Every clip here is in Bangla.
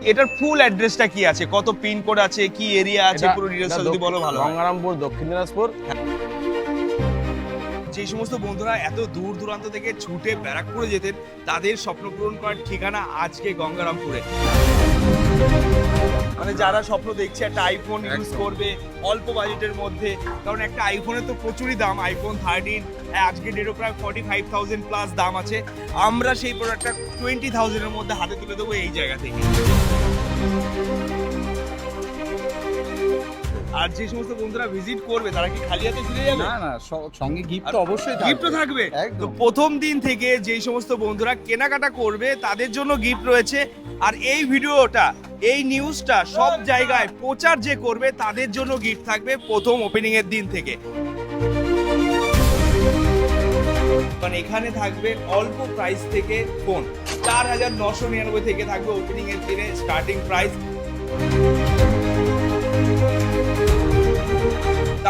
এটার ফুল অ্যাড্রেসটা কি আছে, কত পিন কোড আছে, কি এরিয়া আছে, পুরো ডিটেইলসটা যদি বলো ভালো হয়। গঙ্গারামপুর, দক্ষিণ দিনাজপুর। যে সমস্ত বন্ধুরা এত দূর দূরান্ত থেকে ছুটে ব্যারাকপুরে যেতেন, তাদের স্বপ্ন পূরণ করার ঠিকানা আজকে গঙ্গারামপুরে। মানে যারা স্বপ্ন দেখছে একটা আইফোন ইউজ করবে অল্প বাজেটের মধ্যে, কারণ একটা আইফোনের তো প্রচুরই দাম। আইফোন 13 আজকে ডেটও প্রায় 45,000 প্লাস দাম আছে। আমরা সেই প্রোডাক্টটা 20,000 এর মধ্যে হাতে তুলে দেবো এই জায়গা থেকে। আর যে সমস্ত বন্ধুরা ভিজিট করবে তারা কি খালি হাতে ফিরে যাবে? না না, সঙ্গে গিফট তো অবশ্যই থাকবে। গিফটও থাকবে। তো একদম। প্রথম দিন থেকে যেই সমস্ত বন্ধুরা কেনাকাটা করবে তাদের জন্য গিফট রয়েছে। আর এই ভিডিওটা, এই নিউজটা সব জায়গায় প্রচার যে করবে তাদের জন্য গিফট থাকবে প্রথম ওপেনিং এর দিন থেকে। মানে এখানে থাকবে অল্প প্রাইস থেকে ফোন 4,999 থেকে থাকবে ওপেনিং এর দিনে স্টার্টিং প্রাইস।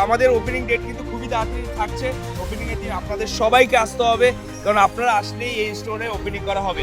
আমাদের ওপেনিং ডেট কিন্তু খুবই তাড়াতাড়ি থাকছে। ওপেনিং এর দিন আপনাদের সবাইকে আসতে হবে, কারণ আপনারা আসলেই এই স্টোরে ওপেনিং করা হবে।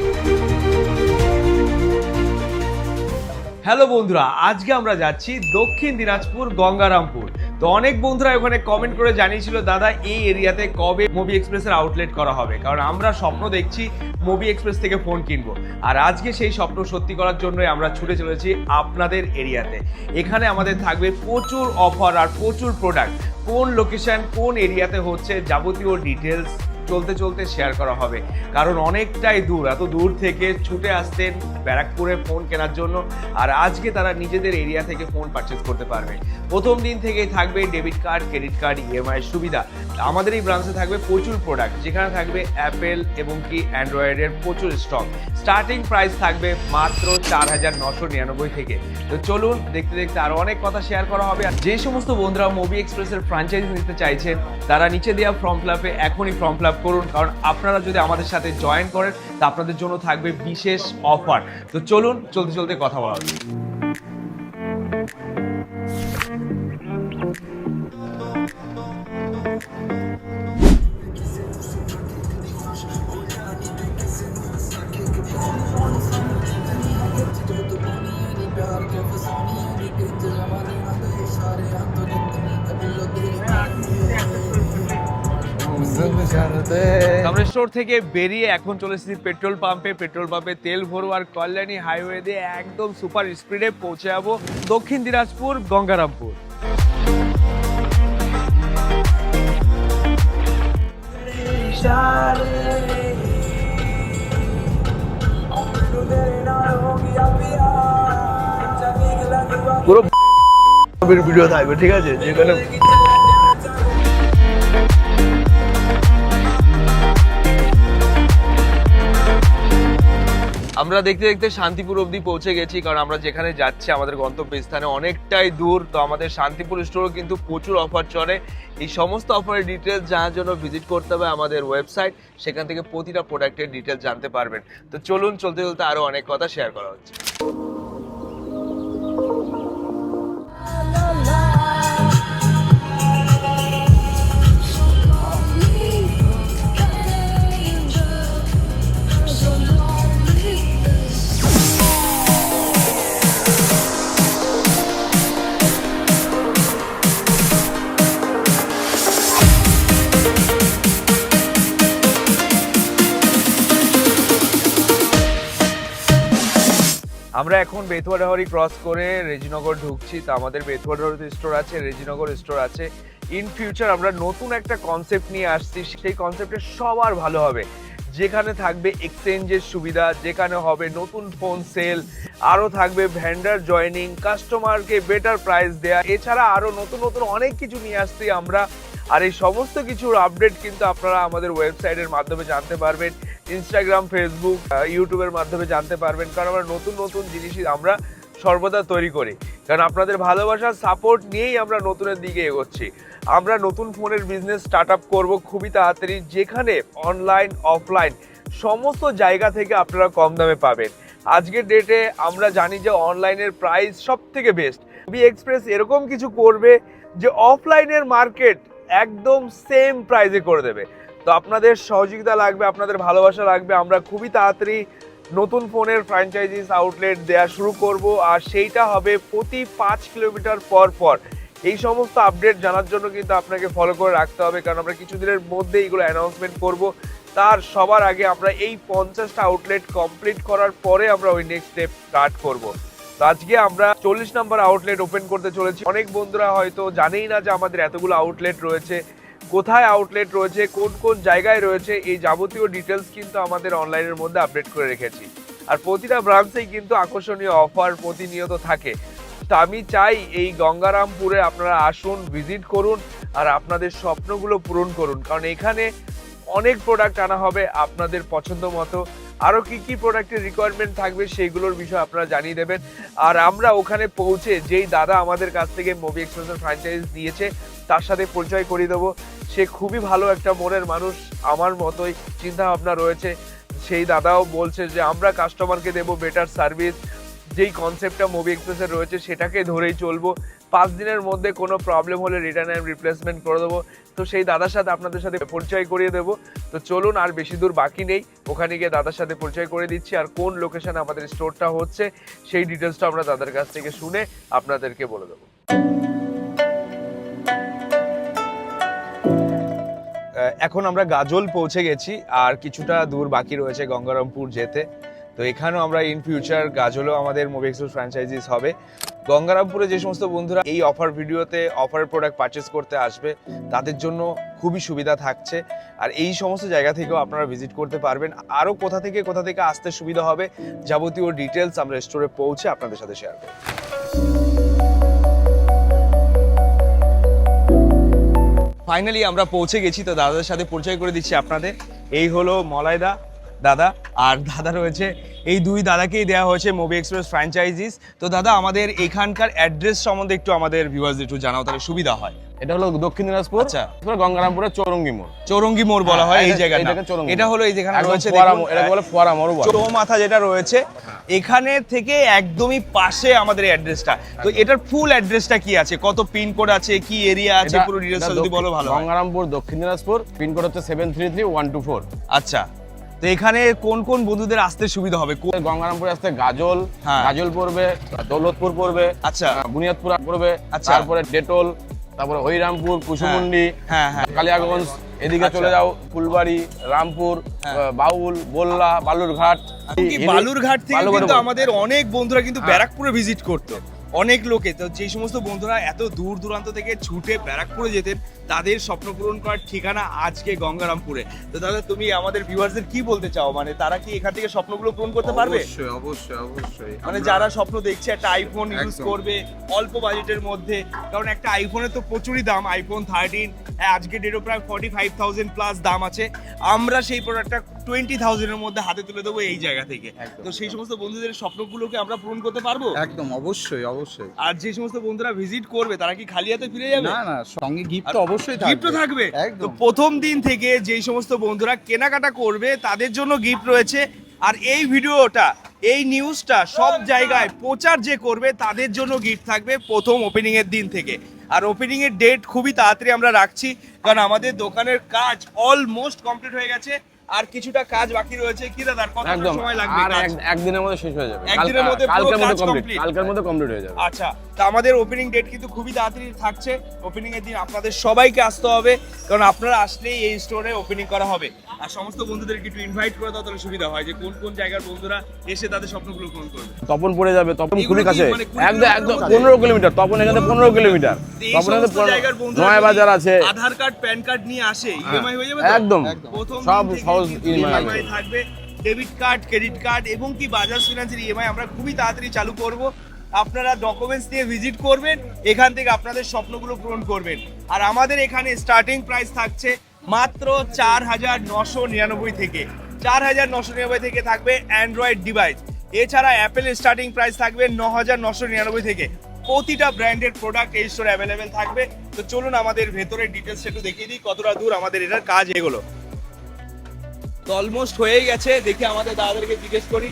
হ্যালো বন্ধুরা, আজকে আমরা যাচ্ছি দক্ষিণ দিনাজপুর গঙ্গারামপুর। তো অনেক বন্ধুরা ওখানে কমেন্ট করে জানিয়েছিল দাদা এই এরিয়াতে কবে মুভি এক্সপ্রেসের আউটলেট করা হবে, কারণ আমরা স্বপ্ন দেখছি মুভি এক্সপ্রেস থেকে ফোন কিনবো। আর আজকে সেই স্বপ্ন সত্যি করার জন্যই আমরা ছুটে চলেছি আপনাদের এরিয়াতে। এখানে আমাদের থাকবে প্রচুর অফার আর প্রচুর প্রোডাক্ট। কোন লোকেশন, কোন এরিয়াতে হচ্ছে, যাবতীয় ডিটেলস চলতে চলতে শেয়ার করা হবে। কারণ অনেকটাই দূর, এত দূর থেকে ছুটে আসতেন ব্যারাকপুরে ফোন কেনার জন্য, আর আজকে তারা নিজেদের এরিয়া থেকে ফোন পারচেজ করতে পারবে। প্রথম দিন থেকেই থাকবে debit card, credit card, EMI সুবিধা। আমাদের এই ব্রাঞ্চে থাকবে প্রচুর প্রোডাক্ট, যেখানে থাকবে অ্যাপেল এবং কি অ্যান্ড্রয়েডের প্রচুর স্টক। স্টার্টিং প্রাইস থাকবে মাত্র 4,999 থেকে। তো চলুন দেখতে দেখতে আরো অনেক কথা শেয়ার করা হবে। আর যে সমস্ত বন্ধুরা মুভি এক্সপ্রেসের ফ্র্যাঞ্চাইজি নিতে চাইছেন তারা নিচে দেওয়া ফর্ম ফিল আপে এখনই ফর্ম ফিল আপ করুন, কারণ আপনারা যদি আমাদের সাথে জয়েন করেন তা আপনাদের জন্য থাকবে বিশেষ অফার। তো চলুন চলতে চলতে কথা বলা হবে। আমরা স্টোর থেকে বেরিয়ে এখন চলে এসেছি পেট্রোল পাম্পে তেল ভরবো আর কল্যাণী হাইওয়ে দিয়ে একদম সুপার স্পিডে পৌঁছে যাবো দক্ষিণ দিনাজপুর গঙ্গারামপুর। পুরো ভিডিও থাকবে, ঠিক আছে, যেখানে আমরা দেখতে দেখতে শান্তিপুর অবধি পৌঁছে গেছি, কারণ আমরা যেখানে যাচ্ছি আমাদের গন্তব্যস্থানে অনেকটাই দূর। তো আমাদের শান্তিপুর স্টোরে কিন্তু প্রচুর অফার চলে। এই সমস্ত অফারের ডিটেলস জানার জন্য ভিজিট করতে হবে আমাদের ওয়েবসাইট, সেখান থেকে প্রতিটা প্রোডাক্টের ডিটেলস জানতে পারবেন। তো চলুন চলতে চলতে আরো অনেক কথা শেয়ার করা হচ্ছে। আমরা এখন বেথুয়াডাহরি ক্রস করে রেজিনগর ঢুকছি। তো আমাদের বেথুয়াডাহরিতে স্টোর আছে, রেজিনগর স্টোর আছে। ইন ফিউচার আমরা নতুন একটা কনসেপ্ট নিয়ে আসছি, সেই কনসেপ্টে সবার ভালো হবে, যেখানে থাকবে এক্সচেঞ্জের সুবিধা, যেখানে হবে নতুন ফোন সেল, আরও থাকবে ভেন্ডার জয়েনিং, কাস্টমারকে বেটার প্রাইস দেয়া, এছাড়া আরও নতুন নতুন অনেক কিছু নিয়ে আসছি আমরা। আর এই সমস্ত কিছুর আপডেট কিন্তু আপনারা আমাদের ওয়েবসাইটের মাধ্যমে জানতে পারবেন, ইনস্টাগ্রাম, ফেসবুক, ইউটিউবের মাধ্যমে জানতে পারবেন, কারণ আমরা নতুন নতুন জিনিসই আমরা সর্বদা তৈরি করি। কারণ আপনাদের ভালোবাসার সাপোর্ট নিয়েই আমরা নতুনের দিকে এগোচ্ছি। আমরা নতুন ফোনের বিজনেস স্টার্ট আপ করবো খুবই তাড়াতাড়ি, যেখানে অনলাইন অফলাইন সমস্ত জায়গা থেকে আপনারা কম দামে পাবেন। আজকের ডেটে আমরা জানি যে অনলাইনের প্রাইস সব থেকে বেস্ট। মুভি এক্সপ্রেস এরকম কিছু করবে যে অফলাইনের মার্কেট একদম সেম প্রাইসে করে দেবে। তো আপনাদের সহযোগিতা লাগবে, আপনাদের ভালোবাসা লাগবে। আমরা খুবই তাড়াতাড়ি নতুন ফোনের ফ্র্যাঞ্চাইজিস আউটলেট দেওয়া শুরু করব, আর সেইটা হবে প্রতি 5 কিলোমিটার পর পর। এই সমস্ত আপডেট জানার জন্য কিন্তু আপনাকে ফলো করে রাখতে হবে, কারণ আমরা কিছুদিনের মধ্যে এইগুলো অ্যানাউন্সমেন্ট করব। তার সবার আগে আমরা এই 50টা আউটলেট কমপ্লিট করার পরে আমরা ওই নেক্সট স্টেপ স্টার্ট করব। তো আজকে আমরা 40 নম্বর আউটলেট ওপেন করতে চলেছি। অনেক বন্ধুরা হয়তো জানেই না যে আমাদের এতগুলো আউটলেট রয়েছে, কোথায় আউটলেট রয়েছে, কোন কোন জায়গায় রয়েছে, এই যাবতীয় ডিটেলস কিন্তু আমাদের অনলাইনের মধ্যে আপডেট করে রেখেছি। আর প্রতিটা ব্রাঞ্চেই কিন্তু আকর্ষণীয় অফার প্রতিনিয়ত থাকে। তো আমি চাই এই গঙ্গারামপুরে আপনারা আসুন, ভিজিট করুন, আর আপনাদের স্বপ্নগুলো পূরণ করুন, কারণ এখানে অনেক প্রোডাক্ট আনা হবে আপনাদের পছন্দ মতো। আরও কী কী প্রোডাক্টের রিকোয়ারমেন্ট থাকবে সেইগুলোর বিষয়ে আপনারা জানিয়ে দেবেন। আর আমরা ওখানে পৌঁছে যেই দাদা আমাদের কাছ থেকে মুভি এক্সপ্রেসের ফ্র্যাঞ্চাইজ নিয়েছে তার সাথে পরিচয় করিয়ে দেবো। সে খুবই ভালো একটা মনের মানুষ, আমার মতোই চিন্তা ভাবনা রয়েছে। সেই দাদাও বলছে যে আমরা কাস্টমারকে দেবো বেটার সার্ভিস, যেই কনসেপ্টটা মুভি এক্সপ্রেসের রয়েছে সেটাকে ধরেই চলবো। 5 দিনের মধ্যে কোনো প্রবলেম হলে রিটার্ন অ্যান্ড রিপ্লেসমেন্ট করে দেবো। তো সেই দাদার সাথে আপনাদের সাথে পরিচয় করিয়ে দেবো। তো চলুন, আর বেশি দূর বাকি নেই, ওখানে গিয়ে দাদার সাথে পরিচয় করে দিচ্ছি। আর কোন লোকেশনে আমাদের স্টোরটা হচ্ছে সেই ডিটেলসটা আমরা দাদার কাছ থেকে শুনে আপনাদেরকে বলে দেবো। এখন আমরা গাজল পৌঁছে গেছি, আর কিছুটা দূর বাকি রয়েছে গঙ্গারামপুর যেতে। তো এখানেও আমরা ইন ফিউচার গাজলও আমাদের মুভি এক্সপ্রেস ফ্র্যাঞ্চাইজিস হবে। গঙ্গারামপুরে যে সমস্ত বন্ধুরা এই অফার ভিডিওতে অফারের প্রোডাক্ট পারচেস করতে আসবে তাদের জন্য খুবই সুবিধা থাকছে। আর এই সমস্ত জায়গা থেকেও আপনারা ভিজিট করতে পারবেন। আরও কোথা থেকে আসতে সুবিধা হবে যাবতীয় ডিটেলস আমরা স্টোরে পৌঁছে আপনাদের সাথে শেয়ার করব। ফাইনালি আমরা পৌঁছে গেছি। তো দাদাদের সাথে পরিচয় করে দিচ্ছি আপনাদের। এই হলো মলাইদা দাদা, আর দাদা রয়েছে, এই দুই দাদাকেই দেওয়া হয়েছে মুভি এক্সপ্রেস ফ্র্যাঞ্চাইজিস। তো দাদা আমাদের এখানকার অ্যাড্রেস সম্বন্ধে একটু আমাদের ভিউয়ার্সদের একটু জানাও, তাহলে সুবিধা হয়। এটা হলো দক্ষিণ দিনাজপুর, আচ্ছা, গঙ্গারামপুরের চৌরঙ্গি মোড়। চৌরঙ্গি মোড় বলা হয় এই জায়গাটা। এটা হলো এই যেখানে রয়েছে এটা বলে ফোয়ারা মোড়, চৌমাথা যেটা রয়েছে এখানে থেকে একদমই পাশে আমাদের অ্যাড্রেসটা। তো এটার ফুল অ্যাড্রেসটা কি আছে, কত পিন কোড আছে, কি এরিয়া আছে, পুরো ডিটেইলস যদি বলো ভালো হয়। গঙ্গারামপুর দক্ষিণ দিনাজপুর, পিন কোড হচ্ছে 733124। আচ্ছা, তো এখানে কোন কোন বন্ধুদের আসতে সুবিধা হবে? গঙ্গারামপুরে আসতে গাজল, গাজল পড়বে, দৌলতপুর পড়বে, আচ্ছা, বুনিয়াদপুর পড়বে, তারপরে ডেটল, তারপরে হরিরামপুর, কুসুমুন্ডি, কালিয়াগঞ্জ, এদিকে চলে যাও ফুলবাড়ি, রামপুর, বাউল, বল্লা, বালুরঘাট। বালুরঘাট থেকে কিন্তু আমাদের অনেক বন্ধুরা কিন্তু ব্যারাকপুরে ভিজিট করতো, অনেক লোকে। তো যে সমস্ত বন্ধুরা এত দূর দূরান্ত থেকে ছুটে ব্যারাকপুরে যেতেন তাদের স্বপ্ন পূরণ করার ঠিকানা আজকে গঙ্গারামপুরে। তো দাদা তুমি আমাদের ভিউয়ারদের কি বলতে চাও, মানে তারা কি এখান থেকে স্বপ্নগুলো পূরণ করতে পারবে? অবশ্যই অবশ্যই অবশ্যই। মানে যারা স্বপ্ন দেখছে একটা আইফোন ইউজ করবে অল্প বাজেটের মধ্যে, কারণ একটা আইফোনের তো প্রচুরই দাম। আইফোন 13 আজকে ডেটও প্রায় 45,000 প্লাস দাম আছে। আমরা সেই প্রোডাক্টটা 20,000 এর মধ্যে হাতে তুলে দেবো এই জায়গা থেকে। তো সেই সমস্ত বন্ধুদের স্বপ্নগুলোকে আমরা পূরণ করতে পারবো একদম অবশ্যই অবশ্যই। আর যে সমস্ত বন্ধুরা ভিজিট করবে তারা কি খালি হাতে ফিরে যাবে? না না, সঙ্গে গিফট তো অবশ্যই থাকবে। গিফটও থাকবে। তো একদম। প্রথম দিন থেকে যেই সমস্ত বন্ধুরা কেনাকাটা করবে তাদের জন্য গিফট রয়েছে। আর এই ভিডিওটা, এই নিউজটা সব জায়গায় প্রচার যে করবে তাদের জন্য গিফট থাকবে প্রথম ওপেনিং এর দিন থেকে। আর ওপেনিং এর ডেট খুবই তাড়াতাড়ি আমরা রাখছি, কারণ আমাদের দোকানের কাজ অলমোস্ট কমপ্লিট হয়ে গেছে, আর কিছুটা কাজ বাকি রয়েছে। কি দাদা কতটা সময় লাগবে? আর একদিনের মধ্যে শেষ হয়ে যাবে, একদিনের মধ্যে কালকের মধ্যে কমপ্লিট, কালকের মধ্যে কমপ্লিট হয়ে যাবে। আচ্ছা, তো আমাদের ওপেনিং ডেট কিন্তু খুবই তাড়াতাড়ি থাকছে। ওপেনিং এর দিন আপনাদের সবাইকে আসতে হবে, কারণ আপনারা আসলেই এই স্টোরে ওপেনিং করা হবে। আর সমস্ত বন্ধুদেরকে একটু ইনভাইট করে দাও, তাহলে সুবিধা হয় যে কোন কোন জায়গার বন্ধুরা এসে তাদের স্বপ্নগুলো পূরণ করবে। তপন পড়ে যাবে, তপন খুবই কাছে, মানে একদম 15 কিলোমিটার। তপন এখানে 15 কিলোমিটার। তপন নয় বাজার আছে, আধার কার্ড প্যান কার্ড নিয়ে আসে, ইএমআই হয়ে যাবে একদম প্রথম সব সহজ ইএমআই থাকবে, ডেবিট কার্ড, ক্রেডিট কার্ড এবং কি বাজাজ ফিন্যান্সের ইএমআই আমরা খুবই তাড়াতাড়ি চালু করব। আপনারা ডকুমেন্টস নিয়ে ভিজিট করবেন, এখান থেকে আপনাদের স্বপ্নগুলো পূরণ করবেন। আর আমাদের এখানে স্টার্টিং প্রাইস থাকছে মাত্র 4,999 থেকে। 4,999 থেকে থাকবে অ্যান্ড্রয়েড ডিভাইস। এছাড়া অ্যাপেলের স্টার্টিং প্রাইস থাকবে 9,999 থেকে। প্রতিটা ব্র্যান্ডের প্রোডাক্ট এই স্টোরে অ্যাভেলেবেল থাকবে। তো চলুন আমাদের ভেতরের ডিটেলস একটু দেখিয়ে দিই কতটা দূর আমাদের এটার কাজ এগোলো। তো অলমোস্ট হয়েই গেছে, দেখি আমাদের দাদাদেরকে জিজ্ঞেস করি।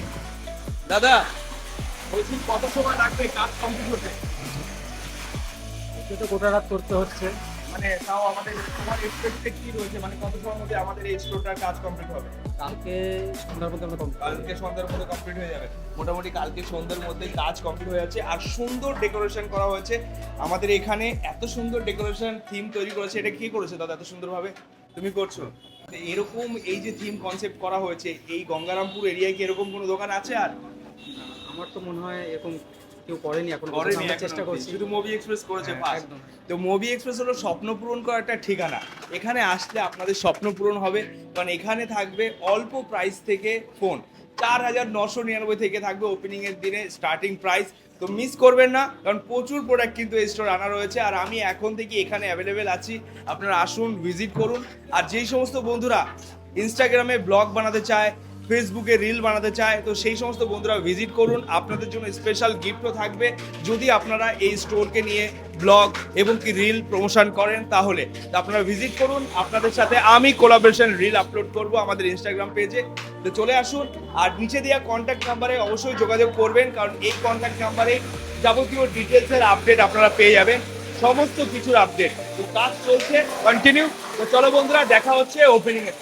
দাদা বলছি কত সময় লাগবে কাজ কমপ্লিট হতে? এটা তো গোটা রাত করতে হচ্ছে, মানে তাও আমাদের তোমার এক্সপেক্টেড কি রয়েছে, মানে কত সময়ের মধ্যে আমাদের এই স্টোরটার কাজ কমপ্লিট হবে? কালকে সন্ধ্যার মধ্যে আমরা কমপ্লিট কালকে সন্ধ্যার মধ্যে কমপ্লিট হয়ে যাবে। মোটামুটি কালকে সন্ধ্যার মধ্যে কাজ কমপ্লিট হয়ে যাচ্ছে। আর সুন্দর ডেকোরেশন করা হয়েছে আমাদের এখানে, এত সুন্দর ডেকোরেশন থিম তৈরি করেছে। এটা কি করেছে দাদা এত সুন্দরভাবে? তুমি করছো? তো এরকম এই যে থিম কনসেপ্ট করা হয়েছে, এই গঙ্গারামপুর এরিয়ায় কি এরকম কোনো দোকান আছে আর? আমার তো মনে হয় এরকম কেউ করেনি এখন, করেনি আমরা এখনো চেষ্টা অবধি। করছি। শুধু মুভি এক্সপ্রেস করেছে হ্যাঁ, ফার্স্ট। একদম। তো মুভি এক্সপ্রেস হলো স্বপ্ন পূরণ করার একটা ঠিকানা। এখানে আসলে আপনাদের স্বপ্ন পূরণ হবে, কারণ এখানে থাকবে অল্প প্রাইস থেকে ফোন 4,999 থেকে থাকবে ওপেনিং এর দিনে স্টার্টিং প্রাইস। তো মিস করবেন না, কারণ প্রচুর প্রোডাক্ট কিন্তু এই স্টোর আনা রয়েছে। আর আমি এখন থেকে এখানে অ্যাভেলেবেল আছি, আপনারা আসুন, ভিজিট করুন। আর যেই সমস্ত বন্ধুরা ইনস্টাগ্রামে ব্লগ বানাতে চায়, ফেসবুকে রিল বানাতে চায়, তো সেই সমস্ত বন্ধুরা ভিজিট করুন। আপনাদের জন্য স্পেশাল গিফটও থাকবে যদি আপনারা এই স্টোরকে নিয়ে ব্লগ এবং কি রিল প্রমোশন করেন, তাহলে তো আপনারা ভিজিট করুন। আপনাদের সাথে আমি কোলাবোরেশন রিল আপলোড করব আমাদের ইনস্টাগ্রাম পেজে। তো চলে আসুন, আর নিচে দেওয়া কন্ট্যাক্ট নাম্বারে অবশ্যই যোগাযোগ করবেন, কারণ এই কন্ট্যাক্ট নাম্বারে যাবতীয় ডিটেলসের আপডেট আপনারা পেয়ে যাবেন, সমস্ত কিছুর আপডেট। তো কাজ চলছে, কন্টিনিউ। তো চলো বন্ধুরা, দেখা হচ্ছে ওপেনিং এ।